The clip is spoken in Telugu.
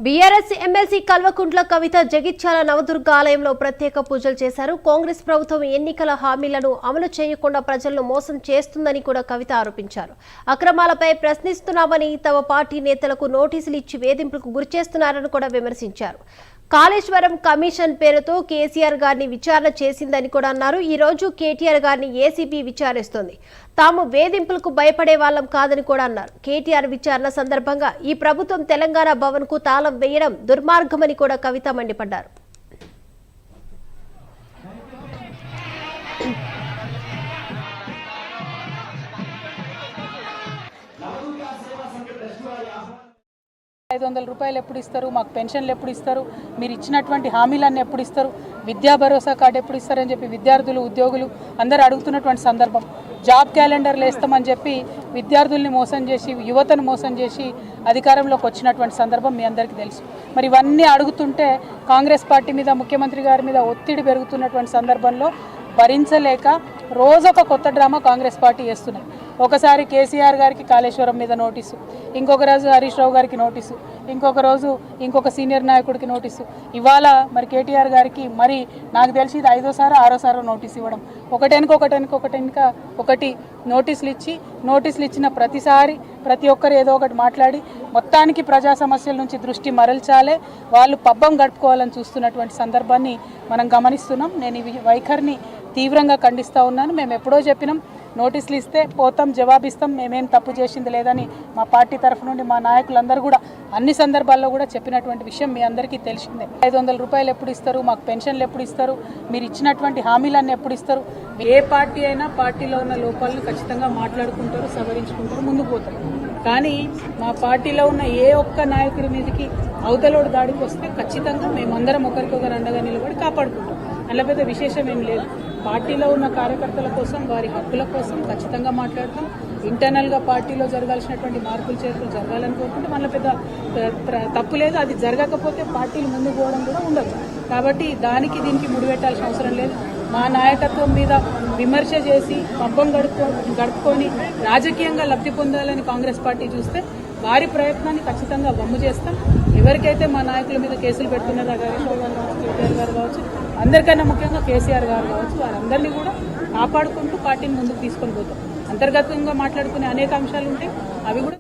బీఆర్ఎస్ ఎమ్మెల్సీ కల్వకుంట్ల కవిత జగిత్యాల నవదుర్గ ఆలయంలో ప్రత్యేక పూజలు చేశారు. కాంగ్రెస్ ప్రభుత్వం ఎన్నికల హామీలను అమలు చేయకుండా ప్రజలను మోసం చేస్తుందని కూడా కవిత ఆరోపించారు. అక్రమాలపై ప్రశ్నిస్తున్నామని తమ పార్టీ నేతలకు నోటీసులు ఇచ్చి వేధింపులకు గురిచేస్తున్నారని కూడా విమర్శించారు. కాళేశ్వరం కమిషన్ పేరుతో కేసీఆర్ గారిని విచారణ చేసిందని కూడా అన్నారు. ఈ రోజు కేటీఆర్ గారిని ఏసీబీ విచారిస్తోంది. తాము వేధింపులకు భయపడే వాళ్ళం కాదని కూడా అన్నారు. కేటీఆర్ విచారణ సందర్భంగా ఈ ప్రభుత్వం తెలంగాణ భవన్ కు తాళం వేయడం దుర్మార్గమని కూడా కవిత మండిపడ్డారు. ₹500 ఎప్పుడు ఇస్తారు, మాకు పెన్షన్లు ఎప్పుడు ఇస్తారు, మీరు ఇచ్చినటువంటి హామీలన్నీ ఎప్పుడు ఇస్తారు, విద్యా భరోసా కార్డు ఎప్పుడు ఇస్తారని చెప్పి విద్యార్థులు ఉద్యోగులు అందరూ అడుగుతున్నటువంటి సందర్భం. జాబ్ క్యాలెండర్లు వేస్తామని చెప్పి విద్యార్థుల్ని మోసం చేసి యువతను మోసం చేసి అధికారంలోకి వచ్చినటువంటి సందర్భం మీ అందరికీ తెలుసు. మరి ఇవన్నీ అడుగుతుంటే కాంగ్రెస్ పార్టీ మీద ముఖ్యమంత్రి గారి మీద ఒత్తిడి పెరుగుతున్నటువంటి సందర్భంలో భరించలేక రోజొక కొత్త డ్రామా కాంగ్రెస్ పార్టీ చేస్తున్నాయి. ఒకసారి కేసీఆర్ గారికి కాళేశ్వరం మీద నోటీసు, ఇంకొక రోజు హరీష్ రావు గారికి నోటీసు, ఇంకొక రోజు ఇంకొక సీనియర్ నాయకుడికి నోటీసు, ఇవాళ మరి కేటీఆర్ గారికి మరి నాకు తెలిసి ఇది 5వ 6వ నోటీసు ఇవ్వడం, ఒకటి నోటీసులు ఇచ్చిన ప్రతిసారి ప్రతి ఒక్కరు ఏదో ఒకటి మాట్లాడి మొత్తానికి ప్రజా సమస్యల నుంచి దృష్టి మరల్చాలే, వాళ్ళు పబ్బం గడుపుకోవాలని చూస్తున్నటువంటి సందర్భాన్ని మనం గమనిస్తున్నాం. నేను ఈ వైఖరిని తీవ్రంగా ఖండిస్తూ ఉన్నాను. మేము ఎప్పుడో చెప్పినాం, నోటీసులు ఇస్తే పోతాం, జవాబిస్తాం, మేమేం తప్పు చేసింది లేదని మా పార్టీ తరఫు నుండి మా నాయకులందరూ కూడా అన్ని సందర్భాల్లో కూడా చెప్పినటువంటి విషయం మీ అందరికీ తెలిసిందే. ₹500 ఎప్పుడు ఇస్తారు, మాకు పెన్షన్లు ఎప్పుడు ఇస్తారు, మీరు ఇచ్చినటువంటి హామీలన్నీ ఎప్పుడు ఇస్తారు. ఏ పార్టీ అయినా పార్టీలో ఉన్న లోపాలను ఖచ్చితంగా మాట్లాడుకుంటారు, సవరించుకుంటారు, ముందుకు పోతారు. కానీ మా పార్టీలో ఉన్న ఏ ఒక్క నాయకుడి మీదకి అవతలోడు దాడికి వస్తే ఖచ్చితంగా మేమందరం ఒకరికొకరు అండగా నిలబడి కాపాడుకుంటాం. అందులో పెద్ద విశేషం ఏం లేదు. పార్టీలో ఉన్న కార్యకర్తల కోసం, వారి హక్కుల కోసం ఖచ్చితంగా మాట్లాడతాం. ఇంటర్నల్గా పార్టీలో జరగాల్సినటువంటి మార్పులు చేర్పులు జరగాలని కోరుకుంటే మనలో పెద్ద తప్పు లేదు. అది జరగకపోతే పార్టీలు ముందుకు పోవడం కూడా ఉండదు. కాబట్టి దీనికి ముడిపెట్టాల్సిన అవసరం లేదు. మా నాయకత్వం మీద విమర్శ చేసి పబ్బం గడుపుకొని రాజకీయంగా లబ్ధి పొందాలని కాంగ్రెస్ పార్టీ చూస్తే వారి ప్రయత్నాన్ని ఖచ్చితంగా వమ్ము చేస్తాం. ఎవరికైతే మా నాయకుల మీద కేసులు పెడుతున్నారో హరీష్ రావు గారు కావచ్చు, కేటీఆర్ గారు కావచ్చు, అందరికన్నా ముఖ్యంగా కేసీఆర్ గారు కావచ్చు, వారందరినీ కూడా కాపాడుకుంటూ పార్టీని ముందుకు తీసుకొని పోతాం. అంతర్గతంగా మాట్లాడుకునే అనేక అంశాలు ఉంటాయి, అవి కూడా